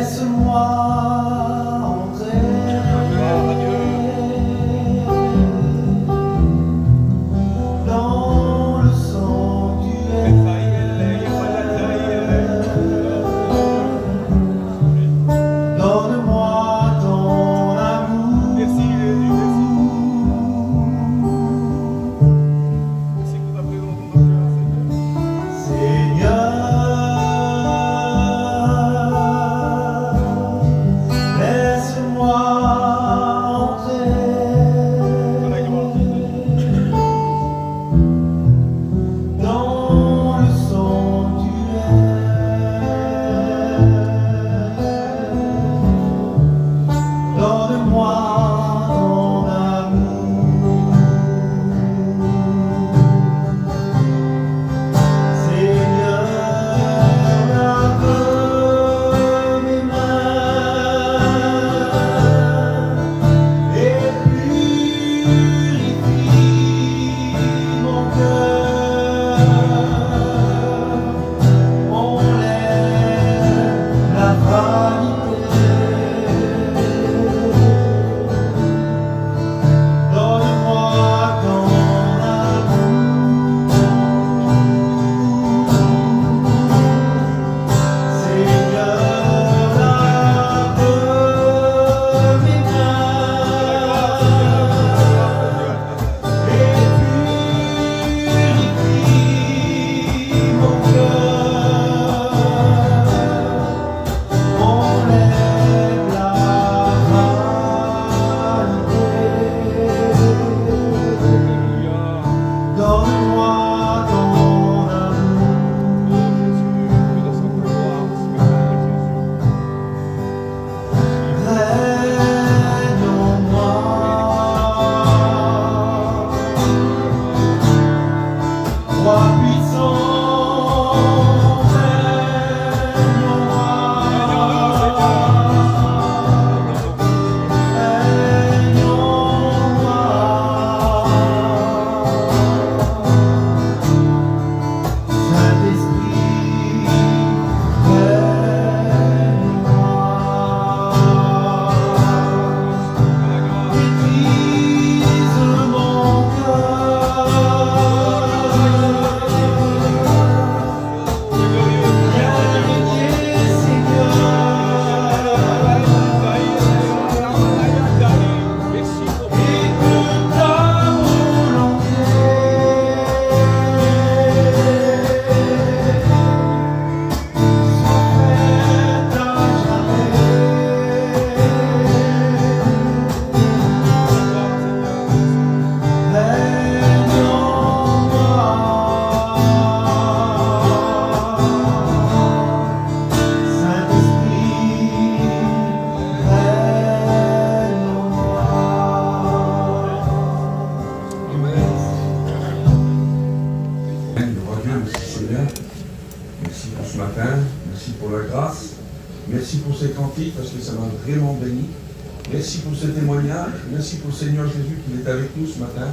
Laisse-moi entrer dans le sanctuaire. Donne-moi ton amour. Merci Jésus, merci. Merci pour ta présence dans nos cœurs, Seigneur. Seigneur, laisse-moi entrer dans le sanctuaire. Donne-moi ton amour. Seigneur, lave mes mains et purifie mon cœur. Enlève la vanité. Donne-moi ton amour. Seigneur, lave mes mains et purifie mon cœur. Enlève la vanité. Donne-moi ton amour. Règne en moi. Roi puissant, règne en moi. Règne en moi. Saint-Esprit, règne en moi. Utilise mon cœur. Viens régner, Seigneur. Et que ta volonté soit faite à jamais. Règne en moi. Saint-Esprit, règne en moi. Gloire à Dieu, merci Seigneur. Merci pour ce matin, merci pour la grâce, merci pour ces cantiques parce que ça m'a vraiment béni. Merci pour ce témoignage, merci pour le Seigneur Jésus qui est avec nous ce matin.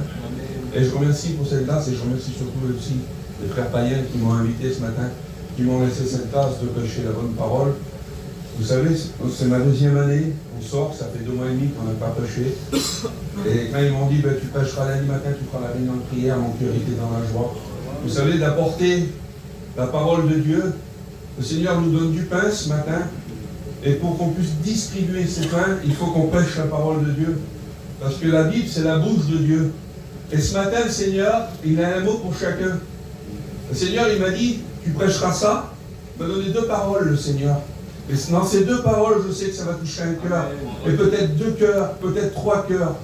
Et je remercie pour cette grâce et je remercie surtout aussi les frères païens qui m'ont invité ce matin, qui m'ont laissé cette grâce de prêcher la bonne parole. Vous savez, c'est ma deuxième année, on sort, ça fait 2 mois et demi qu'on n'a pas prêché. Et quand ils m'ont dit, ben, tu prêcheras lundi matin, tu feras la réunion de prière, mon cœur était dans la joie. Vous savez, d'apporter la parole de Dieu. Le Seigneur nous donne du pain ce matin. Et pour qu'on puisse distribuer ce pain, il faut qu'on prêche la parole de Dieu. Parce que la Bible, c'est la bouche de Dieu. Et ce matin, le Seigneur, il a un mot pour chacun. Le Seigneur, il m'a dit, tu prêcheras ça. Il m'a donné 2 paroles, le Seigneur. Et dans ces 2 paroles, je sais que ça va toucher un cœur. Et peut-être 2 cœurs, peut-être 3 cœurs.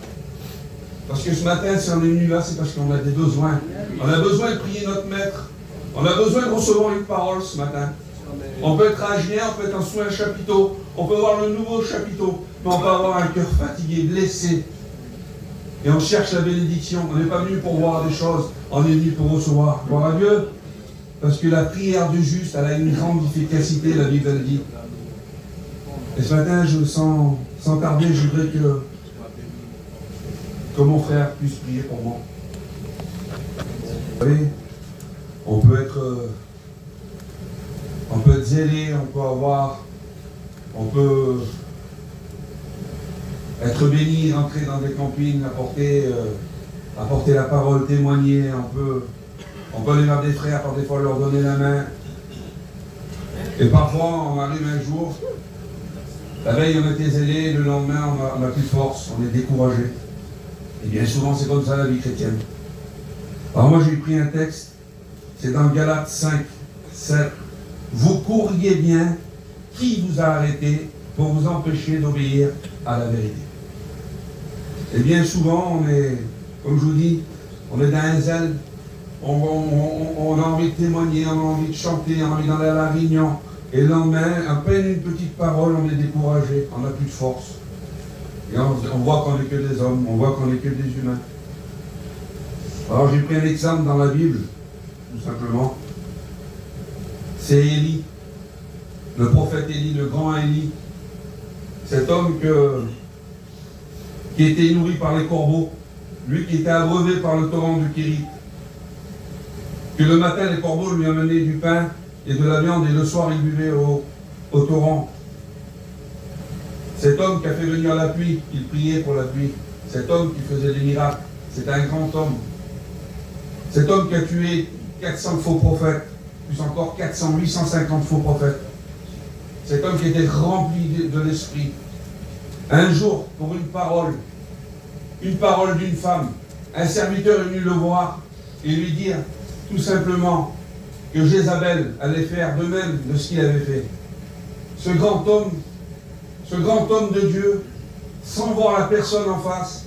Parce que ce matin, si on est venu là, c'est parce qu'on a des besoins. On a besoin de prier notre Maître. On a besoin de recevoir une parole ce matin. On peut être à Agenais, on peut être en soins chapiteaux, on peut avoir le nouveau chapiteau, mais on peut avoir un cœur fatigué, blessé. Et on cherche la bénédiction. On n'est pas venu pour voir des choses, on est venu pour recevoir. Gloire à Dieu. Parce que la prière du juste, elle a une grande efficacité, la Bible le dit. Et ce matin, sans tarder, je voudrais que mon frère puisse prier pour moi. Vous savez, on peut être zélé, on peut avoir On peut être béni, rentrer dans des campings, apporter la parole, témoigner. On peut aller vers des frères, par des fois leur donner la main. Et parfois, on arrive un jour, la veille on était zélé, le lendemain on n'a plus de force, on est découragé. Et bien souvent c'est comme ça la vie chrétienne. Alors moi j'ai pris un texte, c'est dans Galates 5, 7. Vous courriez bien, qui vous a arrêté pour vous empêcher d'obéir à la vérité? Et bien souvent on est, comme je vous dis, on est dans un zèle, on a envie de témoigner, on a envie de chanter, on a envie d'aller à la réunion. Et le lendemain, à peine une petite parole, on est découragé, on n'a plus de force. Et on voit qu'on n'est que des hommes, on voit qu'on n'est que des humains. Alors j'ai pris un exemple dans la Bible, tout simplement. C'est Élie, le prophète Élie, le grand Élie. Cet homme qui était nourri par les corbeaux, lui qui était abreuvé par le torrent du Kérit. Que le matin, les corbeaux lui amenaient du pain et de la viande, et le soir, il buvait au torrent. Cet homme qui a fait venir la pluie, il priait pour la pluie. Cet homme qui faisait des miracles, c'était un grand homme. Cet homme qui a tué 400 faux prophètes, plus encore 400, 850 faux prophètes. Cet homme qui était rempli de l'esprit. Un jour, pour une parole d'une femme, un serviteur est venu le voir et lui dire tout simplement que Jézabel allait faire de même de ce qu'il avait fait. Ce grand homme de Dieu, sans voir la personne en face,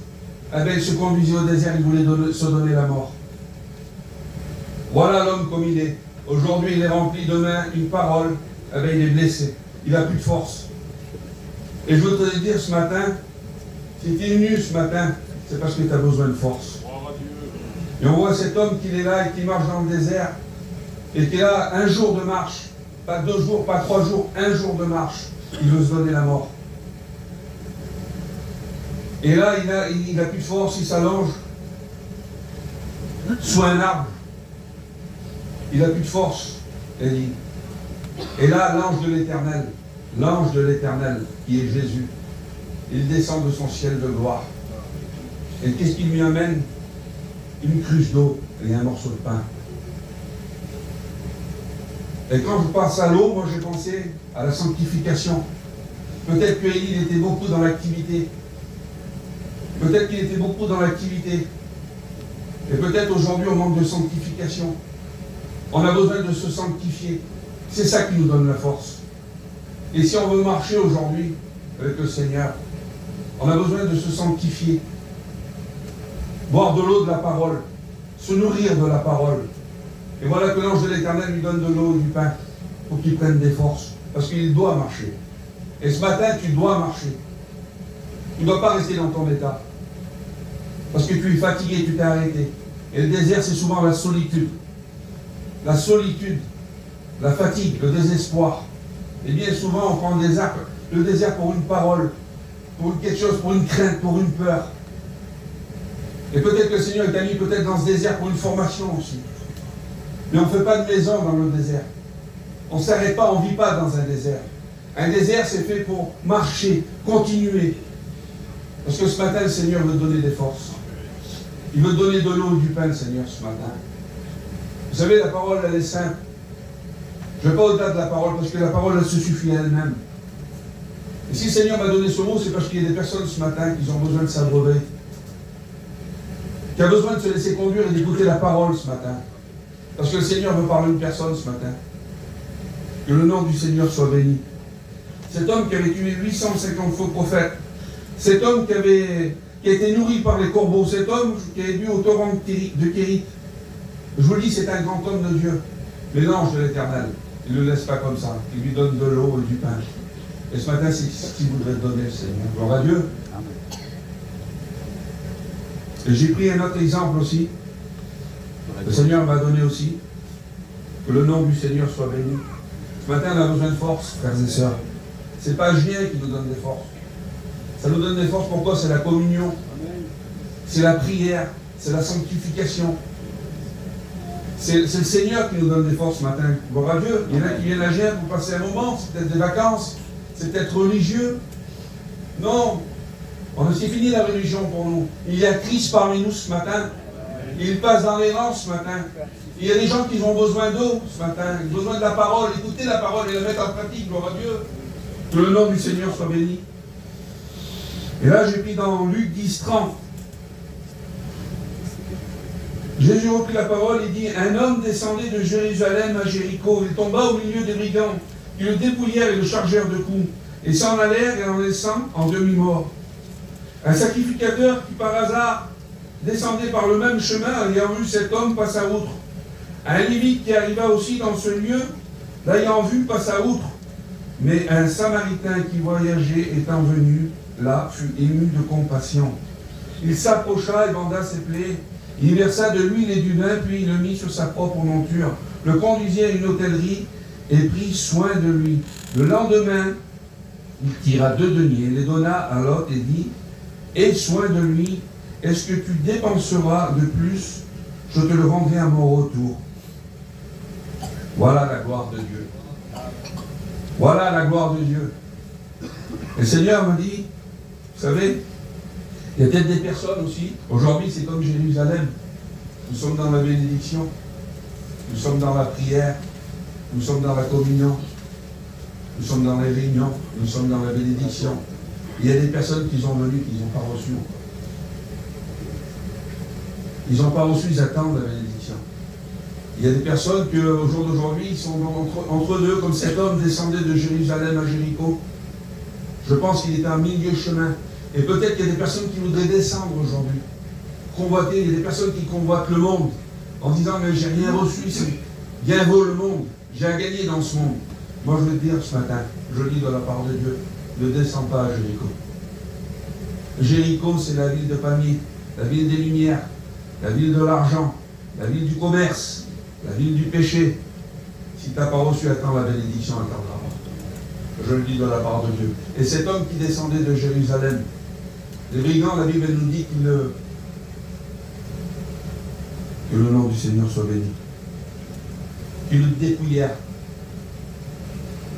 il se conduisait au désert, il voulait se donner la mort. Voilà l'homme comme il est. Aujourd'hui, il est rempli, demain, une parole, il est blessé. Il n'a plus de force. Et je voudrais te dire ce matin, si tu es venu ce matin, c'est parce que tu as besoin de force. Et on voit cet homme qui est là et qui marche dans le désert, et qui est là un jour de marche, pas 2 jours, pas 3 jours, un jour de marche. Il veut se donner la mort. Et là, il n'a plus de force, il s'allonge sous un arbre. Il n'a plus de force, Élie. Et là, l'ange de l'Éternel, qui est Jésus, il descend de son ciel de gloire. Et qu'est-ce qu'il lui amène? Une cruche d'eau et un morceau de pain. Et quand je passe à l'eau, moi j'ai pensé à la sanctification. Peut-être que Élie était beaucoup dans l'activité. Peut-être qu'il était beaucoup dans l'activité. Et peut-être aujourd'hui on manque de sanctification. On a besoin de se sanctifier. C'est ça qui nous donne la force. Et si on veut marcher aujourd'hui avec le Seigneur, on a besoin de se sanctifier. Boire de l'eau de la parole. Se nourrir de la parole. Et voilà que l'ange de l'Éternel lui donne de l'eau et du pain pour qu'il prenne des forces. Parce qu'il doit marcher. Et ce matin, tu dois marcher. Tu ne dois pas rester dans ton état. Parce que tu es fatigué, tu t'es arrêté. Et le désert, c'est souvent la solitude. La solitude, la fatigue, le désespoir. Et bien souvent, on prend le désert pour une parole, pour quelque chose, pour une crainte, pour une peur. Et peut-être que le Seigneur t'a mis peut-être dans ce désert pour une formation aussi. Mais on ne fait pas de maison dans le désert. On ne s'arrête pas, on ne vit pas dans un désert. Un désert, c'est fait pour marcher, continuer. Parce que ce matin, le Seigneur veut donner des forces. Il veut donner de l'eau et du pain, le Seigneur, ce matin. Vous savez, la parole, elle est simple. Je ne vais pas au-delà de la parole, parce que la parole, elle se suffit à elle-même. Et si le Seigneur m'a donné ce mot, c'est parce qu'il y a des personnes ce matin qui ont besoin de s'abreuver. Qui a besoin de se laisser conduire et d'écouter la parole ce matin. Parce que le Seigneur veut parler à une personne ce matin. Que le nom du Seigneur soit béni. Cet homme qui avait tué 850 faux prophètes, cet homme qui a été nourri par les corbeaux, cet homme qui avait bu au torrent de Kérit, je vous le dis, c'est un grand homme de Dieu. Mais l'ange de l'Éternel, il ne le laisse pas comme ça. Il lui donne de l'eau et du pain. Et ce matin, c'est ce qu'il voudrait te donner, le Seigneur. Gloire à Dieu. Et j'ai pris un autre exemple aussi. Le Seigneur m'a donné aussi. Que le nom du Seigneur soit béni. Ce matin, on a besoin de force, frères et sœurs. Ce n'est pas Julien qui nous donne des forces. Ça nous donne des forces, pourquoi? C'est la communion. C'est la prière. C'est la sanctification. C'est le Seigneur qui nous donne des forces ce matin. Gloire à Dieu. Il y en a qui viennent à Gênes pour passer un moment, c'est peut-être des vacances. c'est être religieux. Non, c'est fini la religion pour nous. Il y a Christ parmi nous ce matin. Il passe dans les rangs ce matin. Il y a des gens qui ont besoin d'eau ce matin, ils ont besoin de la parole, écouter la parole et la mettre en pratique, gloire à Dieu. Que le nom du Seigneur soit béni. Et là, j'ai pris dans Luc 10, 30. Jésus reprit la parole et dit, un homme descendait de Jérusalem à Jéricho. Il tomba au milieu des brigands, qui le dépouillèrent et le chargèrent de coups, et s'en allèrent et en laissant en demi-mort. Un sacrificateur qui par hasard descendait par le même chemin, ayant vu cet homme, passa outre. Un lévite qui arriva aussi dans ce lieu, l'ayant vu, passa outre. Mais un Samaritain qui voyageait étant venu, là, fut ému de compassion. Il s'approcha et banda ses plaies. Il versa de l'huile et du vin, puis il le mit sur sa propre monture, le conduisit à une hôtellerie et prit soin de lui. Le lendemain, il tira 2 deniers, les donna à l'hôte et dit, aie soin de lui, est-ce que tu dépenseras de plus? Je te le rendrai à mon retour. Voilà la gloire de Dieu. Voilà la gloire de Dieu. Et le Seigneur me dit, vous savez, il y a peut-être des personnes aussi, aujourd'hui c'est comme Jérusalem, nous sommes dans la bénédiction, nous sommes dans la prière, nous sommes dans la communion, nous sommes dans les réunions, nous sommes dans la bénédiction. Il y a des personnes qui sont venues, qui n'ont pas reçu. Ils n'ont pas reçu, ils attendent la bénédiction. Il y a des personnes qui, au jour d'aujourd'hui, ils sont entre deux, comme cet homme descendait de Jérusalem à Jéricho. Je pense qu'il était en milieu chemin. Et peut-être qu'il y a des personnes qui voudraient descendre aujourd'hui. Convoiter, il y a des personnes qui convoitent le monde, en disant, mais j'ai rien reçu, c'est bien vaut le monde, j'ai à gagner dans ce monde. Moi je veux te dire ce matin, je dis de la part de Dieu, ne descends pas à Jéricho. Jéricho, c'est la ville de famille, la ville des lumières, la ville de l'argent, la ville du commerce, la ville du péché. Si tu n'as pas reçu, attends la bénédiction, attendra. Je le dis de la part de Dieu. Et cet homme qui descendait de Jérusalem, les brigands, la Bible nous dit que le nom du Seigneur soit béni. Qu'ils le dépouillèrent.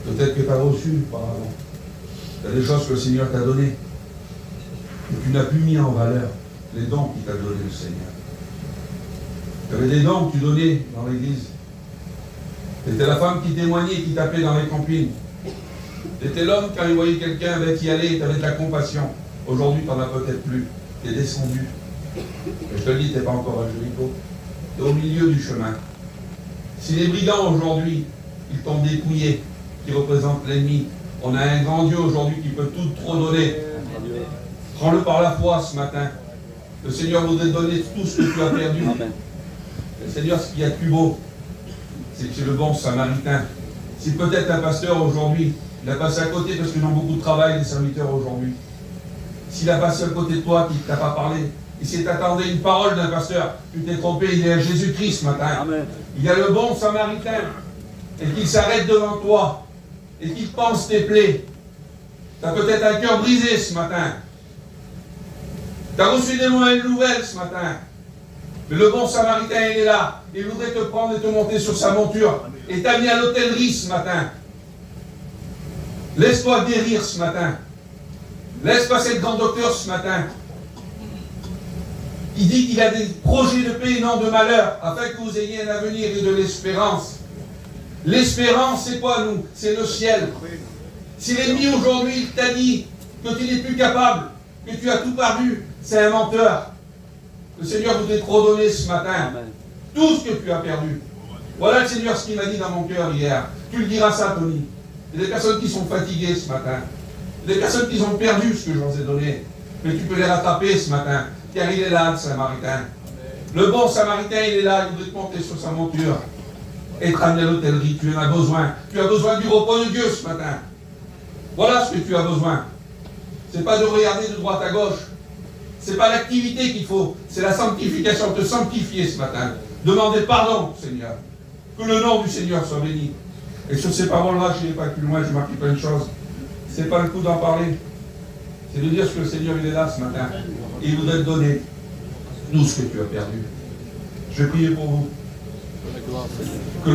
Peut-être que tu as reçu auparavant. Il y a des choses que le Seigneur t'a données. Et tu n'as plus mis en valeur les dons qu'il t'a donnés, le Seigneur. Tu avais des dons que tu donnais dans l'église. C'était la femme qui témoignait, qui tapait dans les campings. C'était l'homme, quand il voyait quelqu'un qui allait, tu avais de la compassion. Aujourd'hui, tu n'en as peut-être plus. Tu es descendu. Et je te le dis, tu n'es pas encore à Jéricho. Tu es au milieu du chemin. Si les brigands aujourd'hui, ils t'ont dépouillé, qui représentent l'ennemi, on a un grand Dieu aujourd'hui qui peut tout trop donner. Prends-le par la foi ce matin. Le Seigneur voudrait donner tout ce que tu as perdu. Amen. Le Seigneur, ce qu'il y a de plus beau, c'est que c'est le bon Samaritain. Si peut-être un pasteur aujourd'hui, il a passé à côté parce qu'ils ont beaucoup de travail, les serviteurs aujourd'hui. S'il a passé à côté de toi, qui ne t'a pas parlé, et si tu attendais une parole d'un pasteur, tu t'es trompé, il est à Jésus-Christ ce matin. Amen. Il y a le bon Samaritain, et qu'il s'arrête devant toi, et qu'il pense tes plaies. Tu as peut-être un cœur brisé ce matin. Tu as reçu des mauvaises nouvelles ce matin. Mais le bon Samaritain, il est là. Il voudrait te prendre et te monter sur sa monture, et t'amener à l'hôtellerie ce matin. Laisse-toi guérir ce matin. Laisse passer le grand docteur ce matin. Il dit qu'il a des projets de paix et non de malheur, afin que vous ayez un avenir et de l'espérance. L'espérance, c'est quoi, nous? C'est le ciel. Si l'ennemi aujourd'hui t'a dit que tu n'es plus capable, que tu as tout perdu, c'est un menteur. Le Seigneur voudrait te redonner ce matin tout ce que tu as perdu. Voilà le Seigneur ce qu'il m'a dit dans mon cœur hier. Tu le diras ça, Tony. Il y a des personnes qui sont fatiguées ce matin. Il y a des personnes qui ont perdu ce que je leur ai donné. Mais tu peux les rattraper ce matin. Car il est là, le Samaritain. Le bon Samaritain, il est là. Il veut te monter sur sa monture. Et te ramener à l'hôtellerie. Tu en as besoin. Tu as besoin du repos de Dieu ce matin. Voilà ce que tu as besoin. Ce n'est pas de regarder de droite à gauche. Ce n'est pas l'activité qu'il faut. C'est la sanctification. Te sanctifier ce matin. Demander pardon, Seigneur. Que le nom du Seigneur soit béni. Et sur ces paroles-là, je n'ai pas plus loin, j'ai marqué plein de choses. Ce n'est pas le coup d'en parler. C'est de dire ce que le Seigneur il est là ce matin. Et il voudrait te donner tout ce que tu as perdu. Je prie pour vous. Que